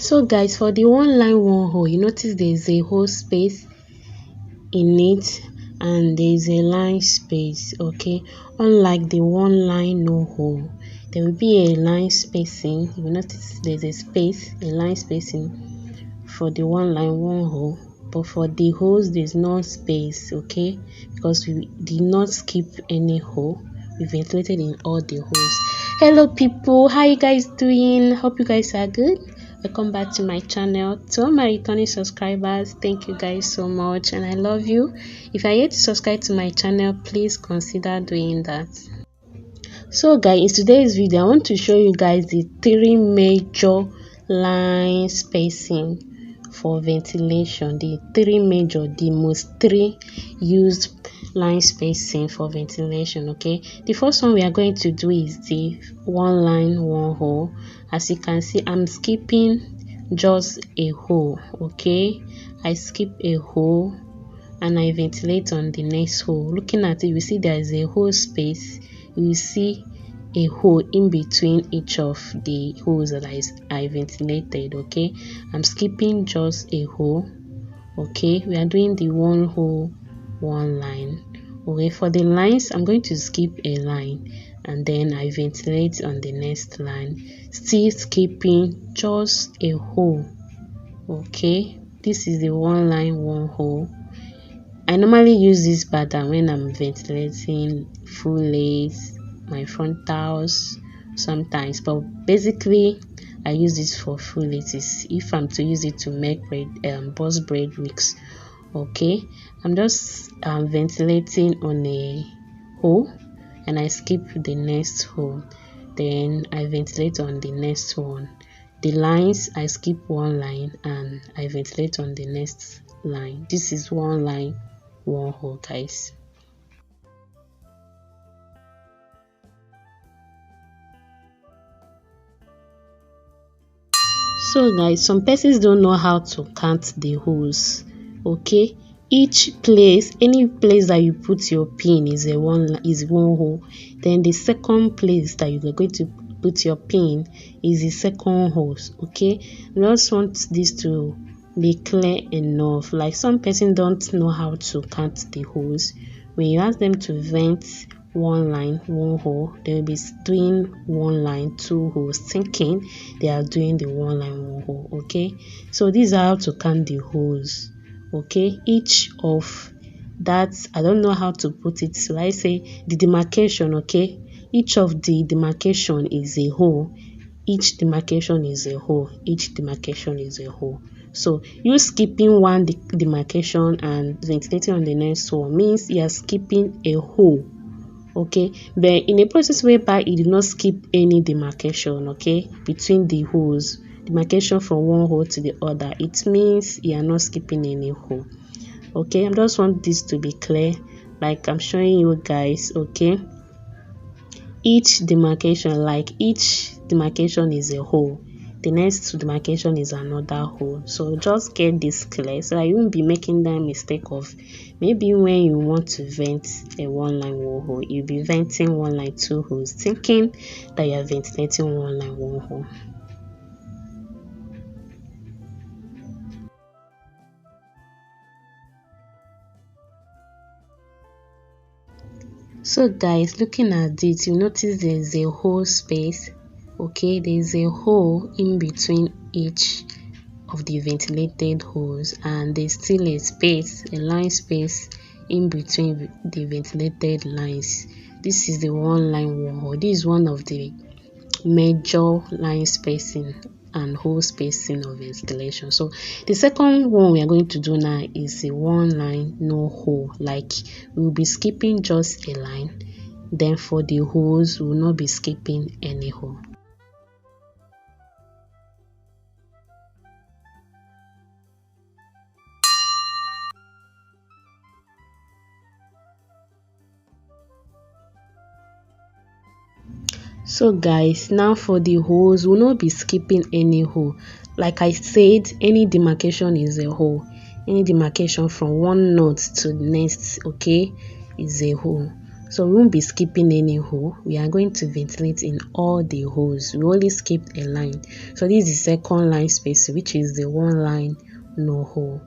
So guys, for the one line one hole, you notice there's a hole space in it and there's a line space. Okay, unlike the one line no hole, there will be a line spacing. You will notice there's a space, a line spacing for the one line one hole, but for the holes there's no space. Okay, because we did not skip any hole, we ventilated in all the holes. Hello people, how you guys doing? Hope you guys are good. Welcome back to my channel. To all my returning subscribers, thank you guys so much and I love you. If you're yet to subscribe to my channel, please consider doing that. So guys, in today's video I want to show you guys the three major line spacing for ventilation. The most three used line spacing for ventilation. Okay, the first one we are going to do is the one line one hole. As you can see, I'm skipping just a hole. Okay, I skip a hole and I ventilate on the next hole. Looking at it, you see there is a hole space. You will see a hole in between each of the holes that I ventilated. Okay, I'm skipping just a hole. Okay, we are doing the one hole one line. Okay, for the lines I'm going to skip a line and then I ventilate on the next line, still skipping just a hole. Okay, this is the one line one hole. I normally use this pattern when I'm ventilating full lace, my frontals sometimes, but basically I use this for full laces if I'm to use it to make boss braid wigs. Okay, I'm just ventilating on a hole and I skip the next hole, then I ventilate on the next one. The lines, I skip one line and I ventilate on the next line. This is one line one hole, guys. So guys, some persons don't know how to count the holes. Okay, each place, any place that you put your pin is one hole. Then the second place that you are going to put your pin is the second hole. Okay, I just want this to be clear enough. Like some person don't know how to count the holes. When you ask them to vent one line one hole, they will be doing one line two holes, thinking they are doing the one line one hole. Okay, so these are how to count the holes. Okay, each of that, I don't know how to put it, so I say the demarcation. Okay, each of the demarcation is a hole, each demarcation is a hole, each demarcation is a hole. So you skipping one demarcation and ventilating on the next one means you are skipping a hole. Okay, but in a process whereby you did not skip any demarcation, okay, between the holes, demarcation from one hole to the other, it means you are not skipping any hole. Okay, I just want this to be clear, like I'm showing you guys. Okay, each demarcation, like each demarcation is a hole, the next demarcation is another hole. So just get this clear so that you won't be making that mistake of maybe when you want to vent a one line one hole, you'll be venting one line two holes, thinking that you are ventilating one line one hole. So guys, looking at it, you notice there's a hole space. Okay, there's a hole in between each of the ventilated holes and there's still a space, a line space in between the ventilated lines. This is the one line one hole. This is one of the major line spacing and hole spacing of ventilation. So the second one we are going to do now is a one line no hole. Like we will be skipping just a line, then for the holes we will not be skipping any hole. So guys, now for the holes, we'll not be skipping any hole. Like I said, any demarcation is a hole. Any demarcation from one knot to the next, okay, is a hole. So we won't be skipping any hole. We are going to ventilate in all the holes. We only skipped a line. So this is the second line space, which is the one line no hole.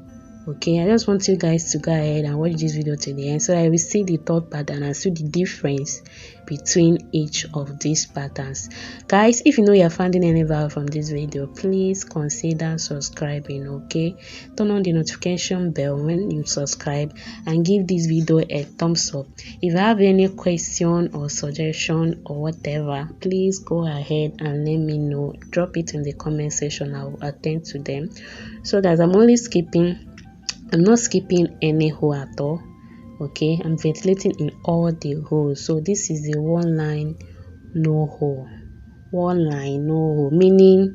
Okay, I just want you guys to go ahead and watch this video to the end so that you will see the third pattern and see the difference between each of these patterns. Guys, if you know you're finding any value from this video, please consider subscribing. Okay, turn on the notification bell when you subscribe and give this video a thumbs up. If you have any question or suggestion or whatever, please go ahead and let me know. Drop it in the comment section. I will attend to them. So guys, I'm not skipping any hole at all. Okay, I'm ventilating in all the holes. So this is the one line no hole. One line no hole, meaning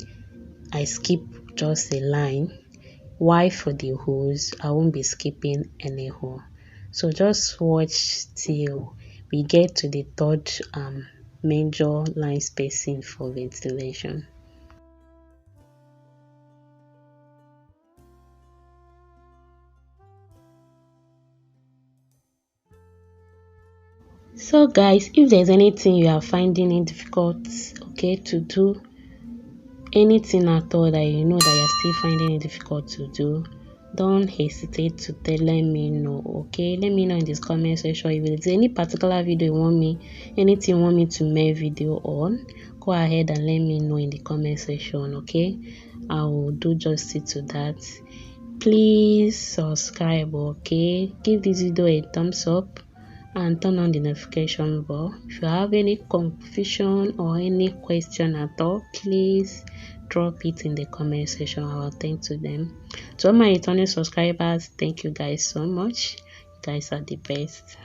I skip just a line. Why for the holes I won't be skipping any hole. So just watch till we get to the third major line spacing for ventilation. So guys, if there's anything you are finding it difficult, okay, to do, anything at all that you know that you're still finding it difficult to do, don't hesitate to let me know. Okay, let me know in this comment section. If there's any particular video you want me, anything you want me to make video on, go ahead and let me know in the comment section. Okay, I will do justice to that. Please subscribe. Okay, give this video a thumbs up and turn on the notification bell. If you have any confusion or any question at all, please drop it in the comment section. I will attend to them. To all my returning subscribers, thank you guys so much. You guys are the best.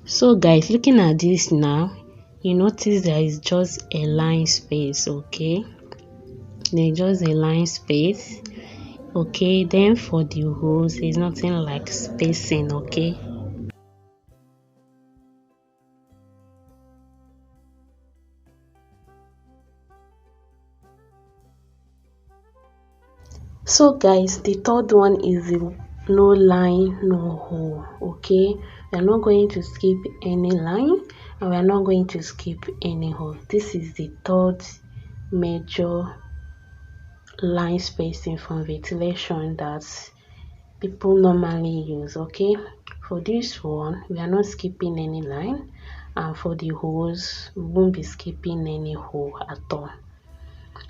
So guys, looking at this now, you notice there is just a line space. Okay, there's just a line space. Okay, then for the holes there's nothing like spacing. Okay, so guys, the third one is the no line no hole. Okay, we are not going to skip any line and we are not going to skip any hole. This is the third major line spacing from ventilation that people normally use. Okay, for this one we are not skipping any line, and for the holes we won't be skipping any hole at all.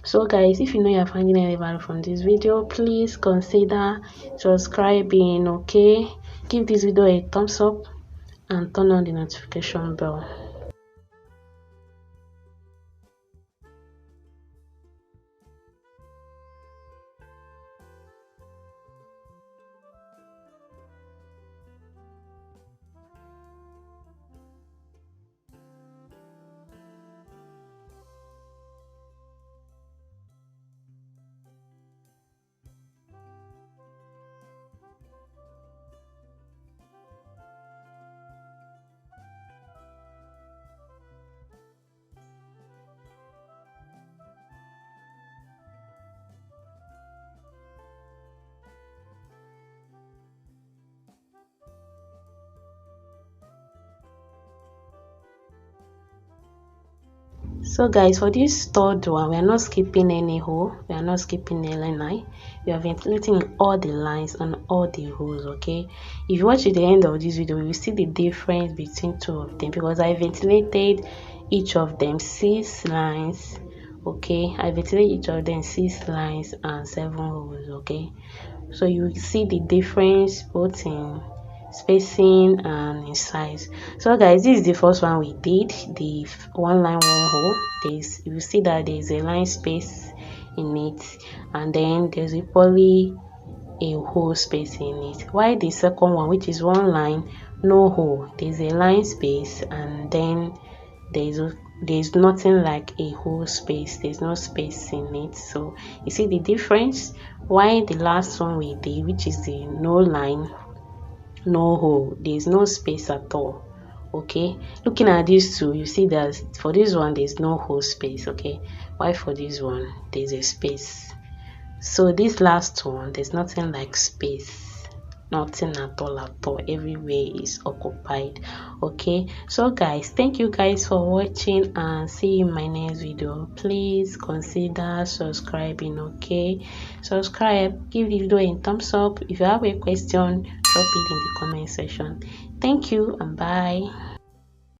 So guys, if you know you're finding any value from this video, please consider subscribing. Okay, give this video a thumbs up and turn on the notification bell. So guys, for this third one, we are not skipping any hole, we are not skipping any line. We are ventilating all the lines and all the holes. Okay, if you watch at the end of this video, you will see the difference between two of them, because I ventilated each of them 6 lines. Okay, I ventilated each of them 6 lines and 7 holes. Okay, so you will see the difference both in spacing and in size. So guys, this is the first one we did, the 1 line 1 hole. You will see that there's a line space in it, and then there's equally a hole space in it. While the second one, which is 1 line no hole, there's a line space, and then there's nothing like a hole space, there's no space in it. So you see the difference. While the last one we did, which is the no line no hole, there's no space at all. Okay, looking at these two, you see that for this one there's no hole space. Okay, while for this one there's a space. So this last one, there's nothing like space, nothing at all, everywhere is occupied. Okay, so guys, thank you guys for watching, and see you in my next video. Please consider subscribing. Okay, subscribe, give the video a thumbs up. If you have a question, drop it in the comment section. Thank you and bye.